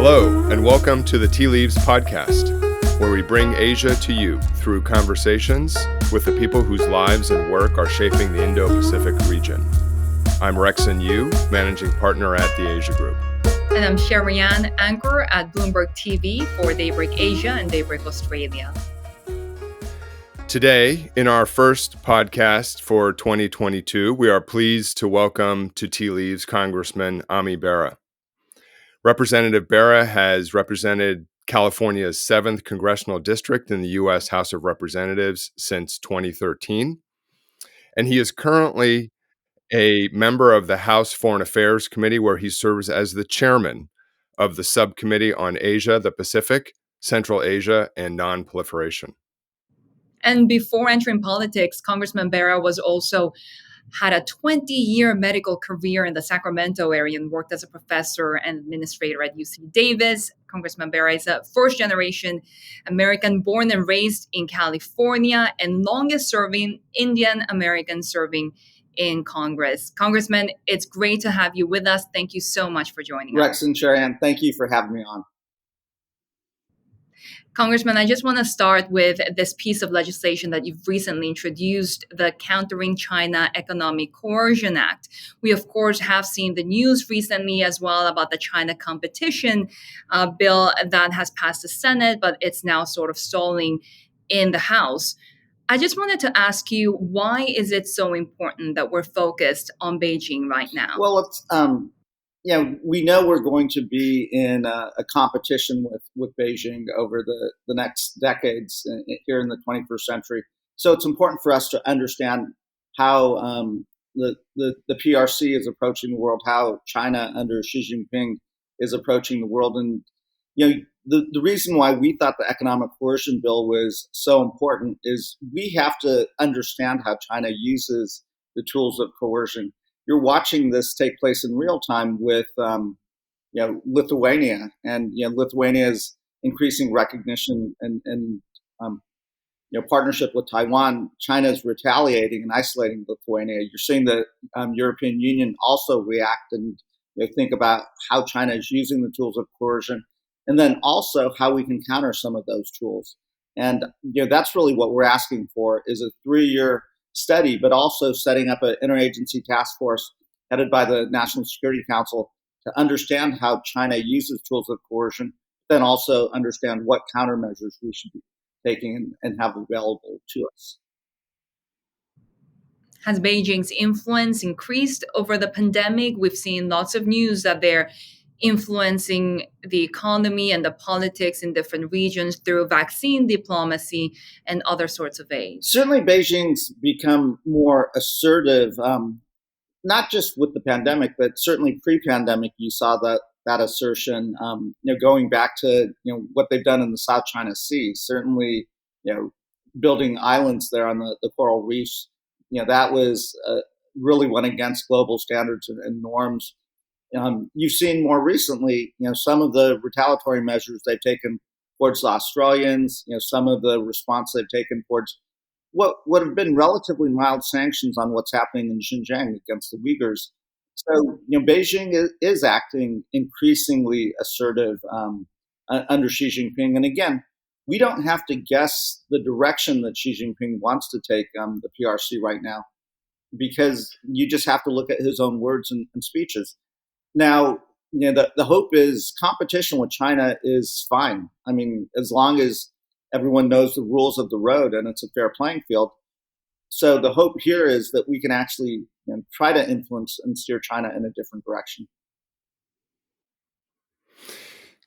Hello, and welcome to the Tea Leaves podcast, where we bring Asia to you through conversations with the people whose lives and work are shaping the Indo-Pacific region. I'm Rexon Yu, managing partner at the Asia Group. And I'm Sherianne, anchor at Bloomberg TV for Daybreak Asia and Daybreak Australia. Today, in our first podcast for 2022, we are pleased to welcome to Tea Leaves Congressman Ami Bera. Representative Bera has represented California's 7th Congressional District in the U.S. House of Representatives since 2013, and he is currently a member of the House Foreign Affairs Committee, where he serves as the chairman of the Subcommittee on Asia, the Pacific, Central Asia, and Nonproliferation. And before entering politics, Congressman Bera had a 20-year medical career in the Sacramento area and worked as a professor and administrator at UC Davis. Congressman Bera is a first-generation American born and raised in California and longest-serving Indian American serving in Congress. Congressman, it's great to have you with us. Thank you so much for joining us. Rex and Sherianne, thank you for having me on. Congressman, I just want to start with this piece of legislation that you've recently introduced, the Countering China Economic Coercion Act. We, of course, have seen the news recently as well about the China competition bill that has passed the Senate, but it's now sort of stalling in the House. I just wanted to ask you, why is it so important that we're focused on Beijing right now? Well, we know we're going to be in a competition with Beijing over the next decades here in the 21st century. So it's important for us to understand how the PRC is approaching the world, how China under Xi Jinping is approaching the world. And the reason why we thought the economic coercion bill was so important is we have to understand how China uses the tools of coercion. You're watching this take place in real time with, Lithuania, and Lithuania's increasing recognition and partnership with Taiwan. China's retaliating and isolating Lithuania. You're seeing the European Union also react and think about how China is using the tools of coercion, and then also how we can counter some of those tools. And that's really what we're asking for, is a 3-year study, but also setting up an interagency task force headed by the National Security Council to understand how China uses tools of coercion, then also understand what countermeasures we should be taking and have available to us. Has Beijing's influence increased over the pandemic? We've seen lots of news that they're influencing the economy and the politics in different regions through vaccine diplomacy and other sorts of aid. Certainly, Beijing's become more assertive, not just with the pandemic, but certainly pre-pandemic. You saw that assertion, going back to what they've done in the South China Sea. Certainly, building islands there on the coral reefs. That was really went against global standards and norms. You've seen more recently, some of the retaliatory measures they've taken towards the Australians, some of the response they've taken towards what would have been relatively mild sanctions on what's happening in Xinjiang against the Uyghurs. So, Beijing is acting increasingly assertive under Xi Jinping. And again, we don't have to guess the direction that Xi Jinping wants to take the PRC right now, because you just have to look at his own words and speeches. Now, the hope is competition with China is fine. I mean, as long as everyone knows the rules of the road and it's a fair playing field. So the hope here is that we can actually try to influence and steer China in a different direction.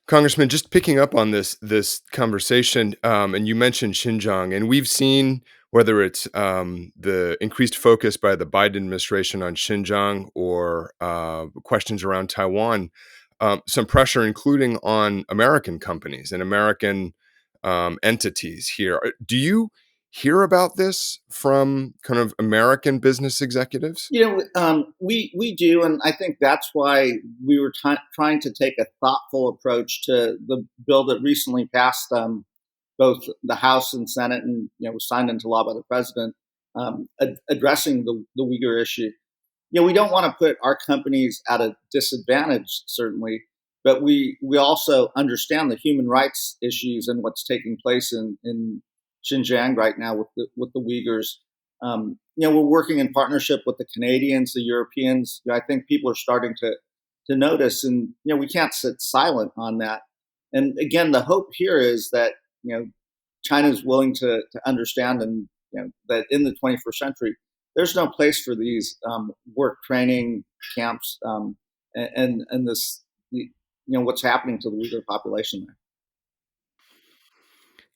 Congressman, just picking up on this conversation, and you mentioned Xinjiang, and we've seen, whether it's the increased focus by the Biden administration on Xinjiang or questions around Taiwan, some pressure, including on American companies and American entities here. Do you hear about this from kind of American business executives? We do, and I think that's why we were trying to take a thoughtful approach to the bill that recently passed both the House and Senate, and was signed into law by the president, addressing the Uyghur issue. We don't want to put our companies at a disadvantage, certainly, but we also understand the human rights issues and what's taking place in Xinjiang right now with the Uyghurs. We're working in partnership with the Canadians, the Europeans. I think people are starting to notice, and we can't sit silent on that. And again, the hope here is that China is willing to understand, and that in the 21st century, there's no place for these work training camps, and this what's happening to the Uyghur population there.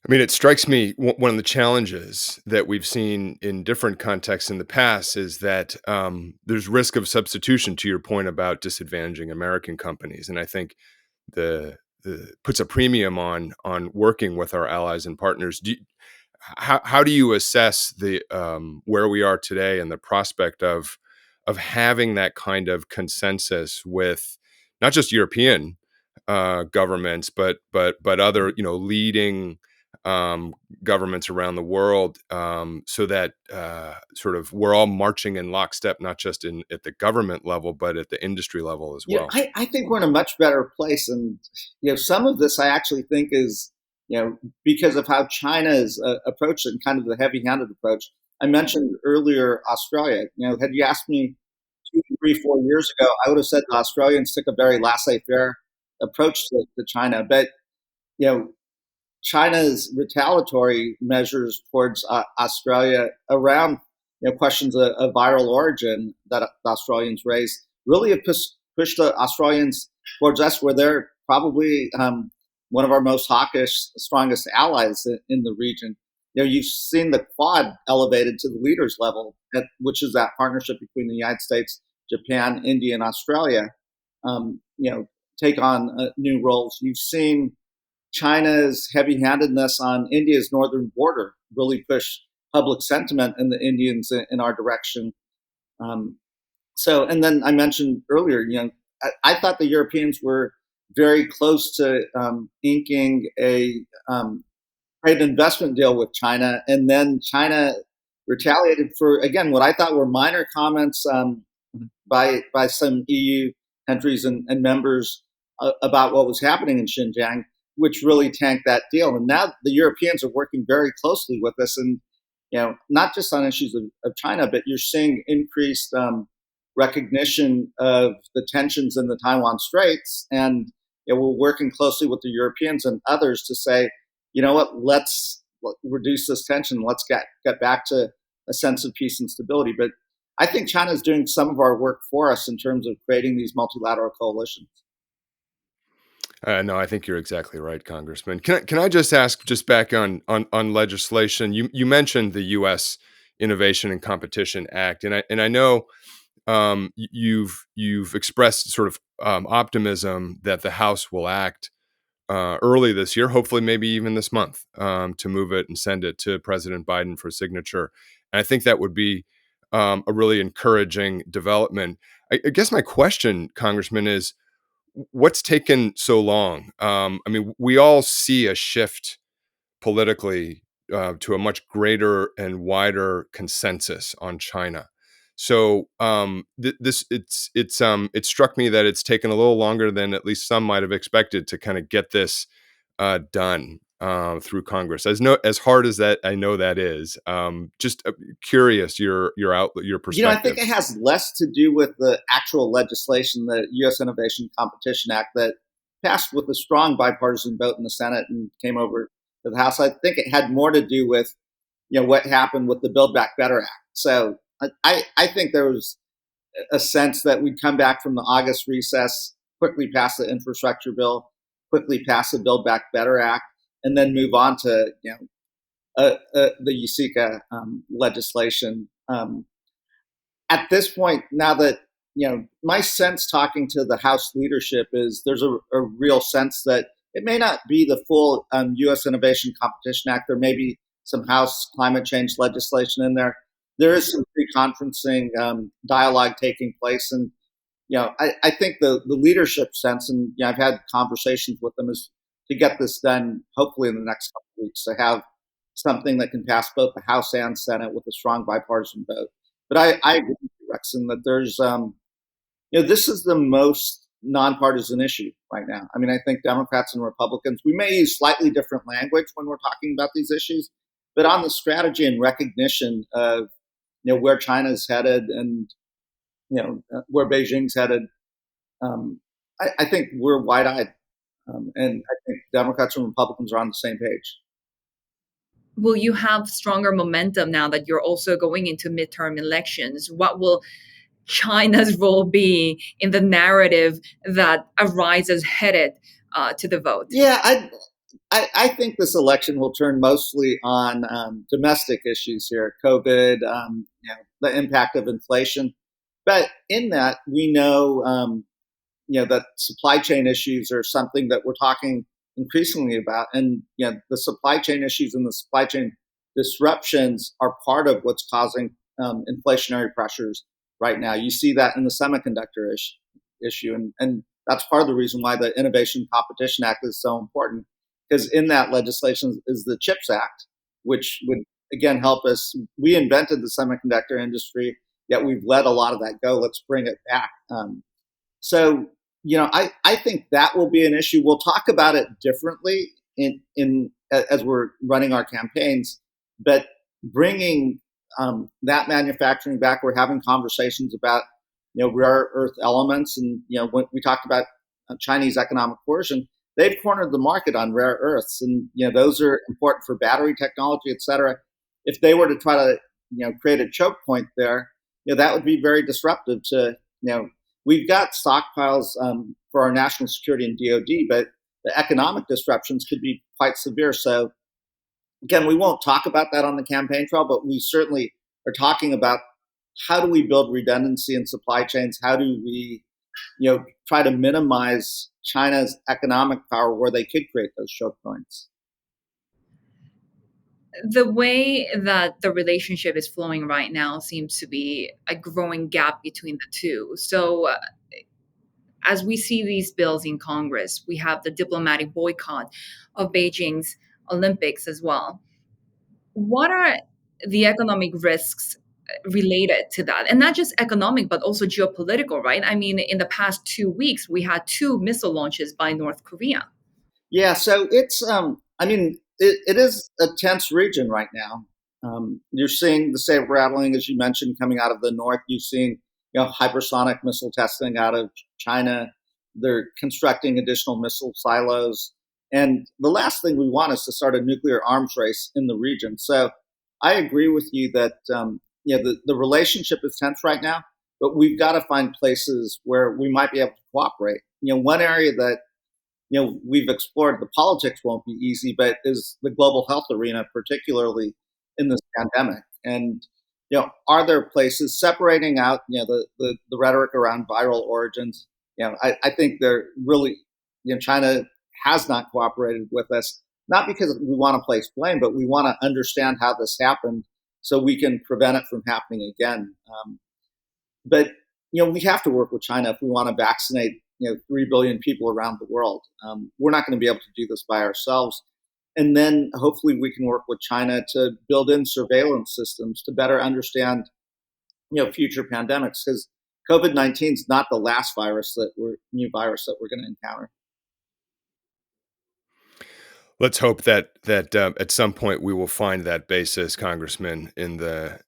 I mean, it strikes me one of the challenges that we've seen in different contexts in the past is that there's risk of substitution. To your point about disadvantaging American companies, and I think the puts a premium on working with our allies and partners. How do you assess the where we are today and the prospect of having that kind of consensus with not just European governments, but other leading governments around the world, so that sort of we're all marching in lockstep, not just at the government level, but at the industry level as well. I think we're in a much better place, and some of this I actually think is because of how China is approached it, and kind of the heavy-handed approach. I mentioned earlier Australia. Had you asked me 2, 3, 4 years ago, I would have said the Australians took a very laissez-faire approach to China, but China's retaliatory measures towards Australia around questions of viral origin that the Australians raised really have pushed the Australians towards us, where they're probably one of our most hawkish, strongest allies in the region. You've seen the Quad elevated to the leaders level, which is that partnership between the United States, Japan, India, and Australia. Take on new roles. You've seen China's heavy-handedness on India's northern border really push public sentiment and the Indians in our direction. And then I mentioned earlier, I thought the Europeans were very close to inking a trade investment deal with China, and then China retaliated for, again, what I thought were minor comments by some EU countries and members about what was happening in Xinjiang, which really tanked that deal. And now the Europeans are working very closely with us, and not just on issues of China, but you're seeing increased recognition of the tensions in the Taiwan Straits, and we're working closely with the Europeans and others to say, let's reduce this tension. Let's get back to a sense of peace and stability. But I think China is doing some of our work for us in terms of creating these multilateral coalitions. No, I think you're exactly right, Congressman. Can I just ask, just back on legislation? You mentioned the U.S. Innovation and Competition Act, and I know you've expressed sort of optimism that the House will act early this year, hopefully maybe even this month, to move it and send it to President Biden for signature. And I think that would be a really encouraging development. I guess my question, Congressman, is what's taken so long? I mean, we all see a shift politically to a much greater and wider consensus on China. So it struck me that it's taken a little longer than at least some might have expected to kind of get this done through Congress. As hard as that I know that is, just curious your outlook, your perspective. I think it has less to do with the actual legislation, the U.S. Innovation Competition Act that passed with a strong bipartisan vote in the Senate and came over to the House. I think it had more to do with what happened with the Build Back Better Act. So I think there was a sense that we'd come back from the August recess, quickly pass the infrastructure bill, quickly pass the Build Back Better Act, and then move on to the USICA legislation. At this point, now that my sense talking to the House leadership is there's a real sense that it may not be the full U.S. Innovation Competition Act. There may be some House climate change legislation in there. There is some pre-conferencing dialogue taking place, and I think the leadership sense, and I've had conversations with them, is to get this done hopefully in the next couple of weeks, to have something that can pass both the House and Senate with a strong bipartisan vote. But I agree with you, Rexon, that there's this is the most nonpartisan issue right now. I mean, I think Democrats and Republicans, we may use slightly different language when we're talking about these issues, but on the strategy and recognition of where China's headed and where Beijing's headed, I think we're wide-eyed, and I think Democrats and Republicans are on the same page. Will you have stronger momentum now that you're also going into midterm elections? What will China's role be in the narrative that arises headed to the vote? Yeah, I think this election will turn mostly on domestic issues here, COVID, the impact of inflation. But in that, we know, that supply chain issues are something that we're talking increasingly about, and the supply chain issues and the supply chain disruptions are part of what's causing inflationary pressures right now. You see that in the semiconductor issue, and that's part of the reason why the Innovation Competition Act is so important, because in that legislation is the CHIPS Act, which would again help us. We invented the semiconductor industry, yet we've let a lot of that go. Let's bring it back. So, I think that will be an issue. We'll talk about it differently in as we're running our campaigns, but bringing that manufacturing back, we're having conversations about rare earth elements, and when we talked about Chinese economic coercion, they've cornered the market on rare earths, and those are important for battery technology, et cetera. If they were to try to create a choke point there, that would be very disruptive to we've got stockpiles for our national security and DoD, but the economic disruptions could be quite severe. So again, we won't talk about that on the campaign trail, but we certainly are talking about how do we build redundancy in supply chains? How do we, try to minimize China's economic power where they could create those choke points? The way that the relationship is flowing right now seems to be a growing gap between the two. So, as we see these bills in Congress, we have the diplomatic boycott of Beijing's Olympics as well. What are the economic risks related to that? And not just economic, but also geopolitical, right? I mean, in the past 2 weeks, we had two missile launches by North Korea. Yeah, so it's I mean, it is a tense region right now. You're seeing the saber rattling, as you mentioned, coming out of the north. You're seeing hypersonic missile testing out of China. They're constructing additional missile silos, and the last thing we want is to start a nuclear arms race in the region. So I agree with you that the relationship is tense right now, but we've got to find places where we might be able to cooperate. One area that we've explored, the politics won't be easy, but is the global health arena, particularly in this pandemic. And, are there places separating out, the rhetoric around viral origins? I think they're really, China has not cooperated with us, not because we want to place blame, but we want to understand how this happened so we can prevent it from happening again. But we have to work with China if we want to vaccinate 3 billion people around the world. We're not going to be able to do this by ourselves. And then hopefully we can work with China to build in surveillance systems to better understand future pandemics, because COVID-19 is not the last new virus that we're going to encounter. Let's hope that at some point we will find that basis, Congressman, in the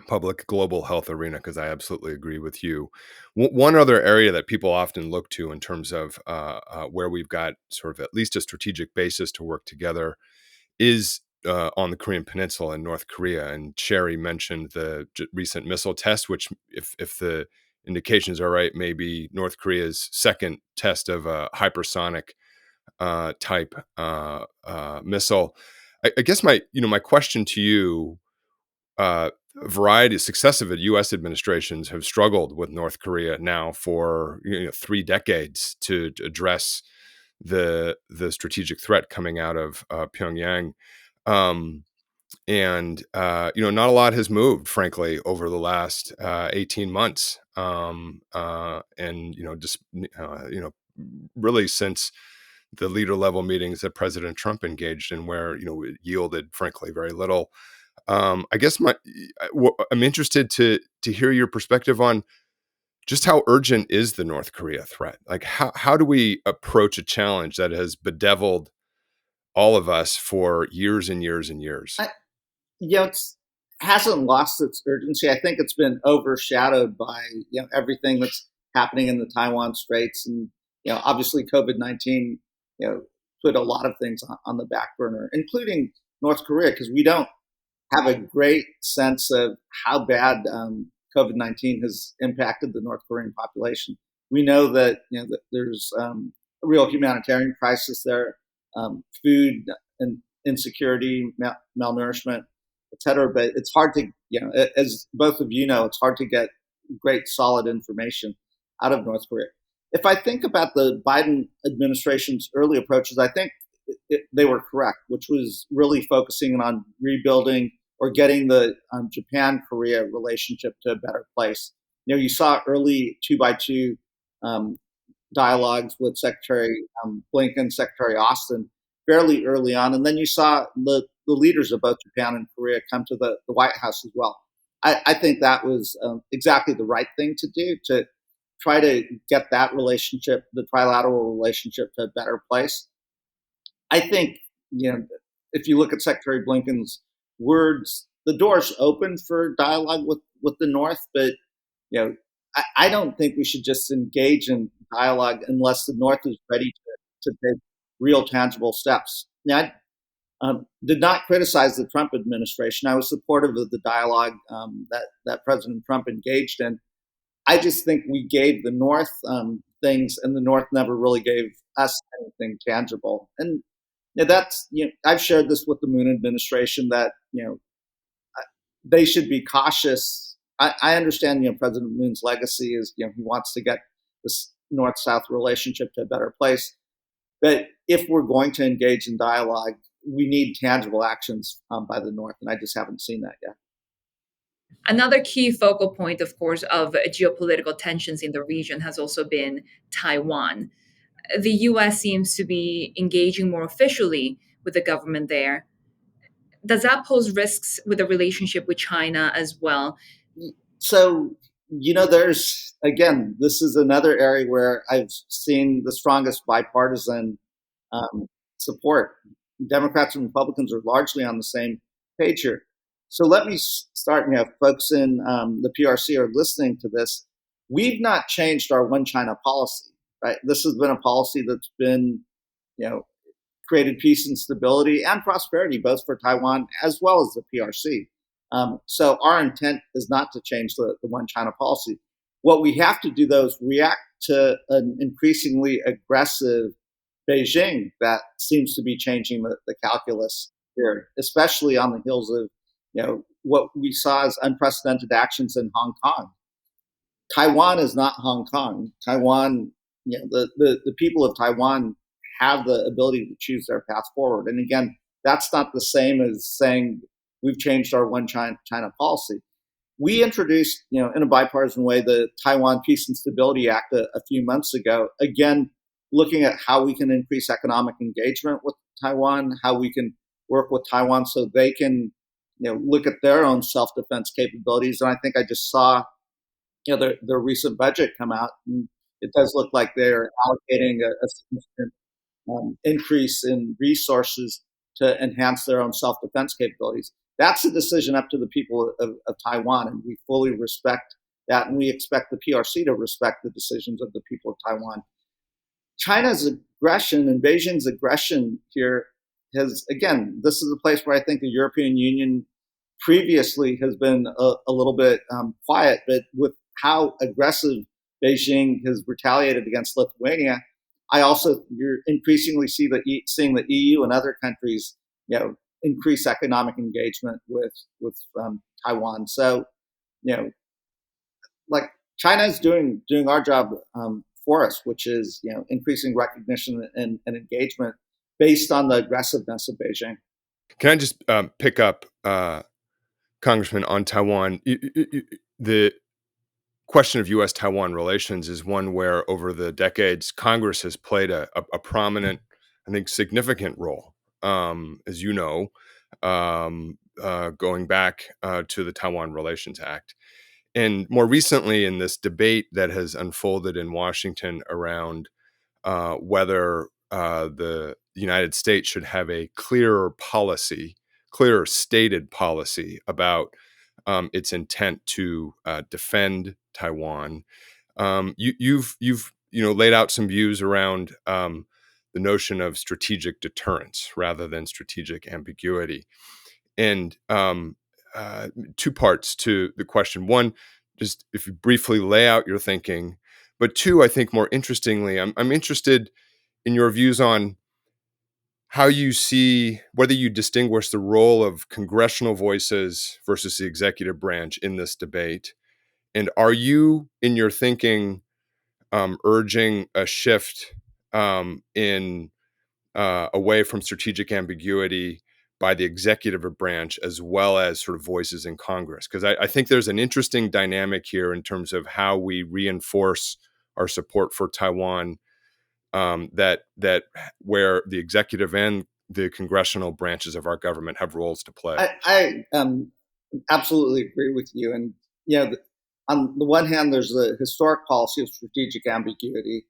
public global health arena, because I absolutely agree with you. One other area that people often look to in terms of where we've got sort of at least a strategic basis to work together is on the Korean Peninsula in North Korea. And Sherry mentioned the recent missile test, which, if the indications are right, may be North Korea's second test of a hypersonic type missile. I guess my question to you, a variety of successive U.S. administrations have struggled with North Korea now for 3 decades to address the strategic threat coming out of Pyongyang, and not a lot has moved, frankly, over the last 18 months, and just really since the leader level meetings that President Trump engaged in, where it yielded, frankly, very little. I guess I'm interested to hear your perspective on Just how urgent is the North Korea threat? Like, how do we approach a challenge that has bedeviled all of us for years and years and years? It's hasn't lost its urgency. I think it's been overshadowed by everything that's happening in the Taiwan Straits, and obviously COVID-19 put a lot of things on the back burner, including North Korea, because we don't have a great sense of how bad COVID-19 has impacted the North Korean population. We know that that there's a real humanitarian crisis there, food and insecurity, malnourishment, etc. But it's hard to, as both of you know, it's hard to get great solid information out of North Korea. If I think about the Biden administration's early approaches, I think they were correct, which was really focusing on rebuilding or getting the Japan-Korea relationship to a better place. You saw early two-by-two um, dialogues with Secretary Blinken, Secretary Austin, fairly early on, and then you saw the leaders of both Japan and Korea come to the White House as well. I think that was exactly the right thing to do, to try to get that relationship, the trilateral relationship, to a better place. I think, if you look at Secretary Blinken's words, the door's open for dialogue with the North, but I don't think we should just engage in dialogue unless the North is ready to take real tangible steps. Now, I did not criticize the Trump administration. I was supportive of the dialogue that President Trump engaged in. I just think we gave the North things, and the North never really gave us anything tangible. And that's I've shared this with the Moon administration that they should be cautious. I understand President Moon's legacy is he wants to get this North-South relationship to a better place. But if we're going to engage in dialogue, we need tangible actions by the North, and I just haven't seen that yet. Another key focal point, of course, of geopolitical tensions in the region has also been Taiwan. The U.S. seems to be engaging more officially with the government there. Does that pose risks with the relationship with China as well? So, this is another area where I've seen the strongest bipartisan support. Democrats and Republicans are largely on the same page here. So let me start. Folks in the PRC are listening to this. We've not changed our one China policy, right? This has been a policy that's been, created peace and stability and prosperity, both for Taiwan as well as the PRC. So our intent is not to change the one China policy. What we have to do, though, is react to an increasingly aggressive Beijing that seems to be changing the calculus here, especially on the heels of what we saw as unprecedented actions in Hong Kong. Taiwan is not Hong Kong. Taiwan, the people of Taiwan have the ability to choose their path forward. And again, that's not the same as saying we've changed our one China policy. We introduced, in a bipartisan way, the Taiwan Peace and Stability Act a few months ago. Again, looking at how we can increase economic engagement with Taiwan, how we can work with Taiwan so they can, look at their own self-defense capabilities. And I think I just saw, their recent budget come out, and it does look like they're allocating a significant increase in resources to enhance their own self-defense capabilities. That's a decision up to the people of Taiwan, and we fully respect that, and we expect the PRC to respect the decisions of the people of Taiwan. China's aggression and Beijing's aggression here has, again, this is a place where I think the European Union previously has been a little bit quiet, but with how aggressive Beijing has retaliated against Lithuania, you're increasingly seeing the EU and other countries, increase economic engagement with Taiwan. So, like China is doing our job for us, which is increasing recognition and engagement based on the aggressiveness of Beijing. Can I just pick up, Congressman, on Taiwan? The question of U.S. Taiwan relations is one where, over the decades, Congress has played a prominent, I think, significant role, as you know, going back to the Taiwan Relations Act. And more recently, in this debate that has unfolded in Washington around whether the United States should have a clearer stated policy about its intent to defend Taiwan. You've laid out some views around the notion of strategic deterrence rather than strategic ambiguity, and two parts to the question. One, just if you briefly lay out your thinking, but two, I think more interestingly, I'm interested in your views on how you see whether you distinguish the role of congressional voices versus the executive branch in this debate. And are you, in your thinking, urging a shift in away from strategic ambiguity by the executive branch as well as sort of voices in Congress? Because I think there's an interesting dynamic here in terms of how we reinforce our support for Taiwan, that where the executive and the congressional branches of our government have roles to play. I absolutely agree with you. And on the one hand, there's the historic policy of strategic ambiguity.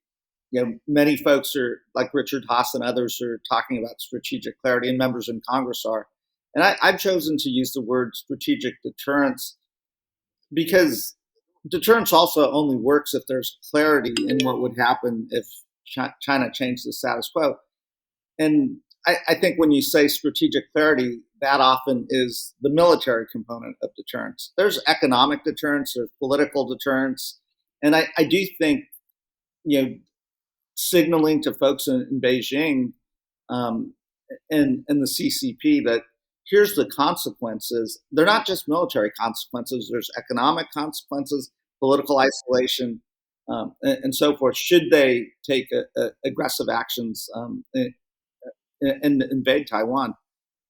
Many folks are like Richard Haas and others are talking about strategic clarity, and members in Congress are. And I've chosen to use the word strategic deterrence because deterrence also only works if there's clarity in what would happen if China changed the status quo. And I think when you say strategic clarity, that often is the military component of deterrence. There's economic deterrence, there's political deterrence. And I do think, signaling to folks in Beijing and the CCP that here's the consequences. They're not just military consequences. There's economic consequences, political isolation, and so forth. Should they take aggressive actions and invade Taiwan?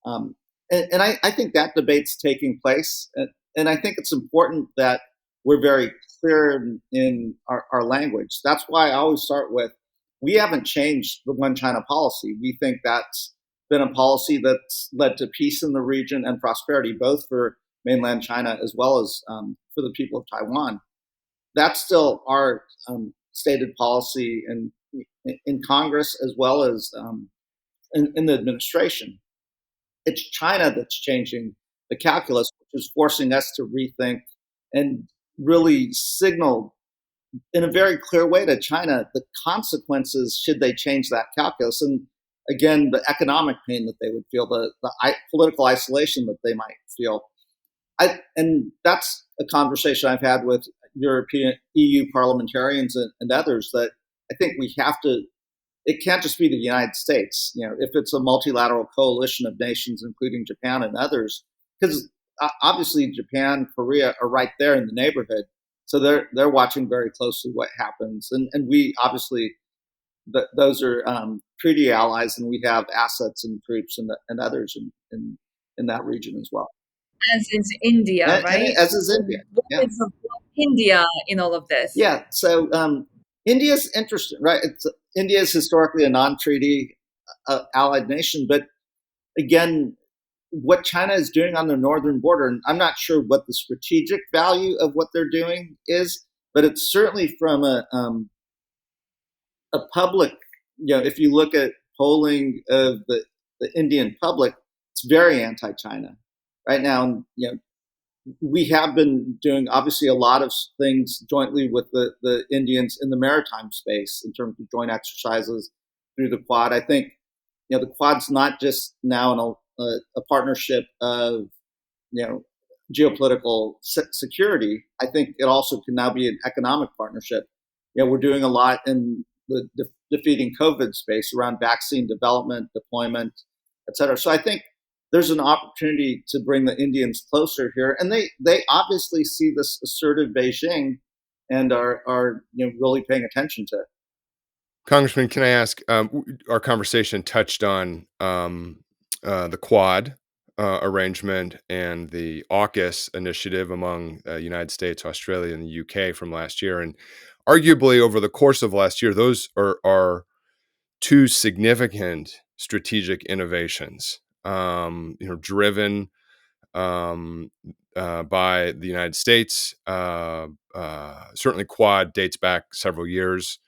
And I think that debate's taking place. And I think it's important that we're very clear in our language. That's why I always start with, we haven't changed the one China policy. We think that's been a policy that's led to peace in the region and prosperity, both for mainland China as well as for the people of Taiwan. That's still our stated policy in Congress as well as in the administration. It's China that's changing the calculus, which is forcing us to rethink and really signal in a very clear way to China the consequences should they change that calculus. And again, the economic pain that they would feel, the political isolation that they might feel. And that's a conversation I've had with European EU parliamentarians and others, that I think we have to, it can't just be the United States. If it's a multilateral coalition of nations, including Japan and others, because obviously Japan, Korea are right there in the neighborhood. So they're watching very closely what happens. And we obviously, those are treaty allies, and we have assets and troops and others in that region as well. As is India, right? And as is India. What is the role of India in all of this? Yeah. So India's interesting, right? India is historically a non-treaty allied nation, but again, what China is doing on the northern border, and I'm not sure what the strategic value of what they're doing is, but it's certainly from a public, if you look at polling of the Indian public, it's very anti-China right now. We have been doing obviously a lot of things jointly with the Indians in the maritime space in terms of joint exercises through the Quad. I think the Quad's not just now a partnership of geopolitical security. I think it also can now be an economic partnership. We're doing a lot in the defeating COVID space around vaccine development, deployment, et cetera. So I think there's an opportunity to bring the Indians closer here, and they obviously see this assertive Beijing and are really paying attention to it. Congressman, can I ask? Our conversation touched on the Quad arrangement and the AUKUS initiative among United States, Australia, and the UK from last year, and arguably over the course of last year, those are two significant strategic innovations. Driven by the United States. Certainly, Quad dates back several years,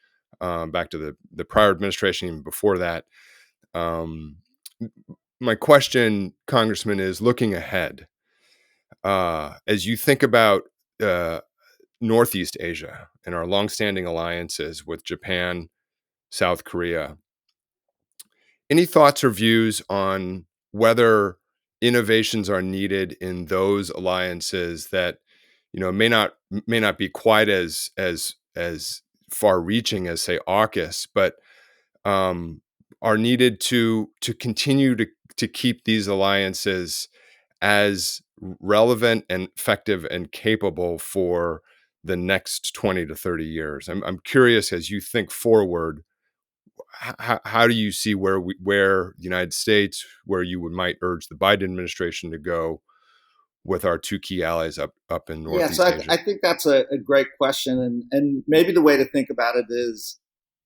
back to the prior administration, even before that. My question, Congressman, is looking ahead. As you think about uh, Northeast Asia and our longstanding alliances with Japan, South Korea, any thoughts or views on whether innovations are needed in those alliances that may not be quite as far reaching as say AUKUS, but are needed to continue to keep these alliances as relevant and effective and capable for the next 20 to 30 years? I'm curious, as you think forward, how do you see where the United States, where you might urge the Biden administration to go with our two key allies up in Yeah, so Northeast Asia? I think that's a great question, and maybe the way to think about it is,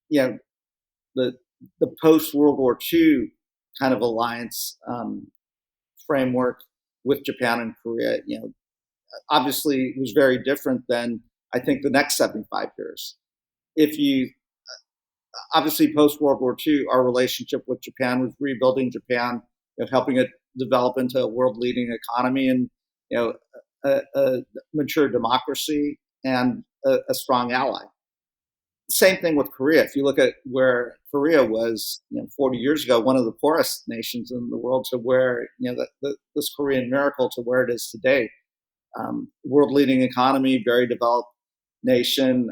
you know, the post World War II kind of alliance framework with Japan and Korea. Obviously was very different than I think the next 75 years. If you Obviously post World War II, our relationship with Japan was rebuilding Japan, helping it develop into a world leading economy and a mature democracy and a strong ally. Same thing with Korea. If you look at where Korea was, 40 years ago, one of the poorest nations in the world, to where this Korean miracle to where it is today, world leading economy, very developed nation,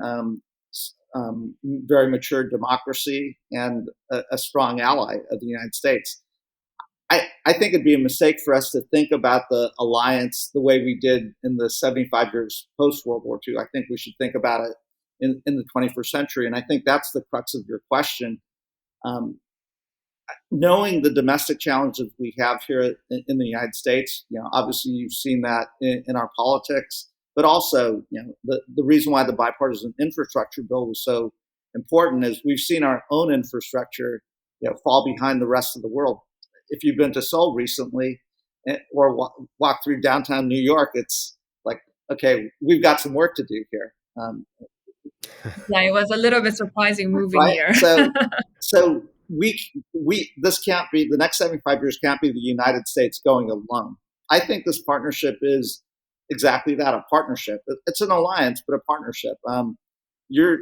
very mature democracy, and a strong ally of the United States. I think it'd be a mistake for us to think about the alliance the way we did in the 75 years post World War II. I think we should think about it in the 21st century. And I think that's the crux of your question. Knowing the domestic challenges we have here in the United States, obviously you've seen that in our politics, but also, the reason why the bipartisan infrastructure bill was so important is we've seen our own infrastructure, fall behind the rest of the world. If you've been to Seoul recently or walk through downtown New York, it's like, okay, we've got some work to do here. Yeah, it was a little bit surprising moving Right? here. So this can't be, the next 75 years can't be the United States going alone. I think this partnership is exactly that, a partnership. It's an alliance, but a partnership. You're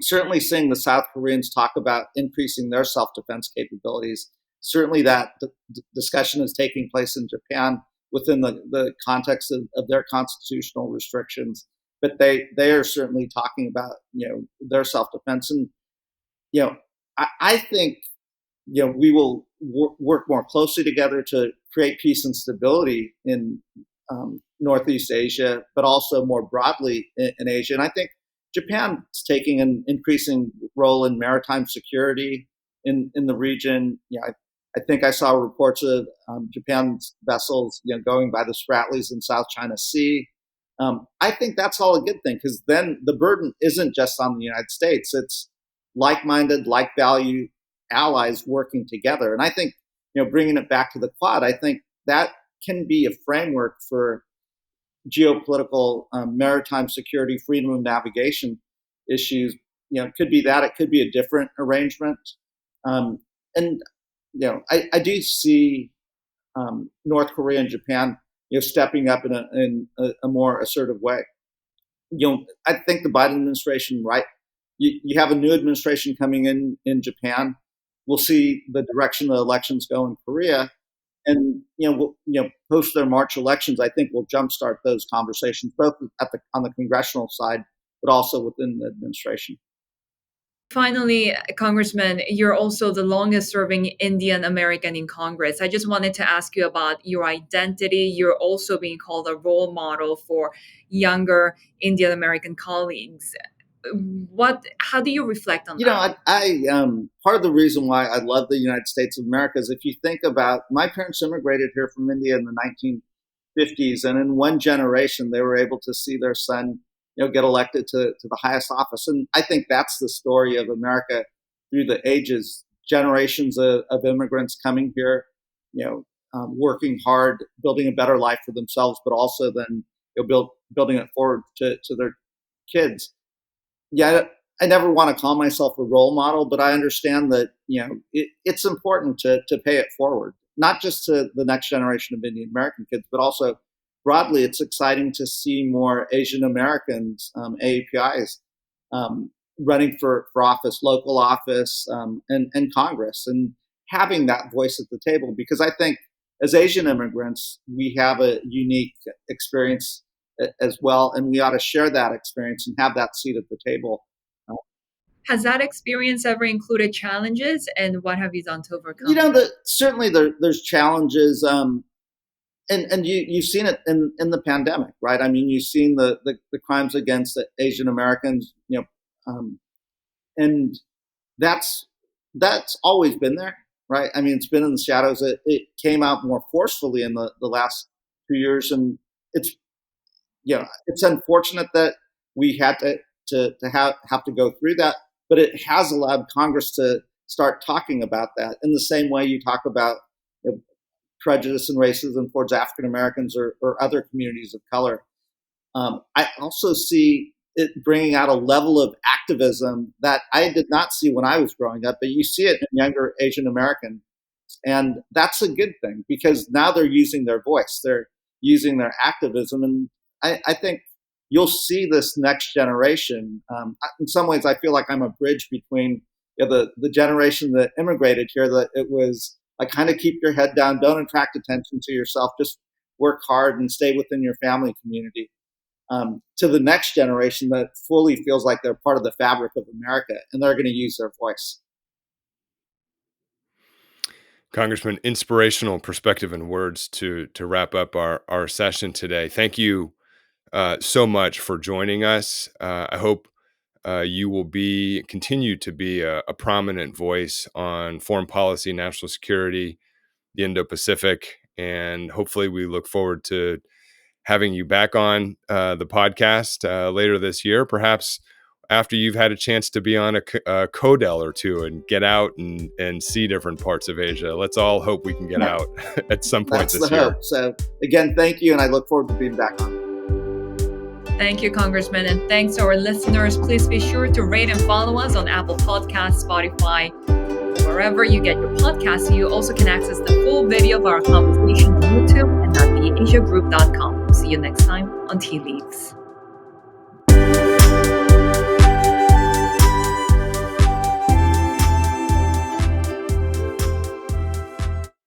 certainly seeing the South Koreans talk about increasing their self-defense capabilities. Certainly that discussion is taking place in Japan within the context of their constitutional restrictions. But they are certainly talking about, their self-defense. And, I think, we will work more closely together to create peace and stability in Northeast Asia, but also more broadly in Asia. And I think Japan is taking an increasing role in maritime security in the region. I think I saw reports of Japan's vessels, going by the Spratlys in South China Sea. I think that's all a good thing, because then the burden isn't just on the United States. It's like-minded, like-value allies working together. And I think, bringing it back to the Quad, I think that can be a framework for geopolitical, maritime security, freedom of navigation issues. It could be that, it could be a different arrangement. And I do see North Korea and Japan, stepping up in a more assertive way. I think the Biden administration, right? You have a new administration coming in Japan. We'll see the direction the elections go in Korea, and post their March elections, I think we'll jumpstart those conversations both on the congressional side, but also within the administration. Finally, Congressman, you're also the longest serving Indian American in Congress. I just wanted to ask you about your identity. You're also being called a role model for younger Indian American colleagues. How do you reflect on that? I part of the reason why I love the United States of America is, if you think about, my parents immigrated here from India in the 1950s, and in one generation they were able to see their son get elected to the highest office. And I think that's the story of America through the ages, generations of immigrants coming here, working hard, building a better life for themselves, but also then building it forward to their kids. Yeah, I never want to call myself a role model, but I understand that it's important to pay it forward, not just to the next generation of Indian American kids, but also broadly. It's exciting to see more Asian Americans, AAPIs, running for office, local office, and Congress, and having that voice at the table. Because I think as Asian immigrants, we have a unique experience as well, and we ought to share that experience and have that seat at the table. Has that experience ever included challenges, and what have you done to overcome? Certainly there's challenges, and you've seen it in the pandemic, right? I mean, you've seen the crimes against the Asian Americans, and that's always been there, right? I mean, it's been in the shadows. It came out more forcefully in the last 2 years, and it's it's unfortunate that we had to have to go through that, but it has allowed Congress to start talking about that in the same way you talk about prejudice and racism towards African Americans or other communities of color. I also see it bringing out a level of activism that I did not see when I was growing up, but you see it in younger Asian Americans. And that's a good thing, because now they're using their voice, they're using their activism. And I think you'll see this next generation. In some ways, I feel like I'm a bridge between the generation that immigrated here, that it was like, kind of keep your head down, don't attract attention to yourself, just work hard and stay within your family community, to the next generation that fully feels like they're part of the fabric of America, and they're going to use their voice. Congressman, inspirational perspective and words to wrap up our session today. Thank you so much for joining us. I hope you will continue to be a prominent voice on foreign policy, national security, the Indo-Pacific, and hopefully we look forward to having you back on the podcast later this year, perhaps after you've had a chance to be on a CODEL or two and get out and see different parts of Asia. Let's all hope we can get out at some point this year. Hope. So again, thank you, and I look forward to being back on. Thank you, Congressman, and thanks to our listeners. Please be sure to rate and follow us on Apple Podcasts, Spotify, wherever you get your podcasts. You also can access the full video of our conversation on YouTube and at theasiagroup.com. See you next time on Tea Leaves.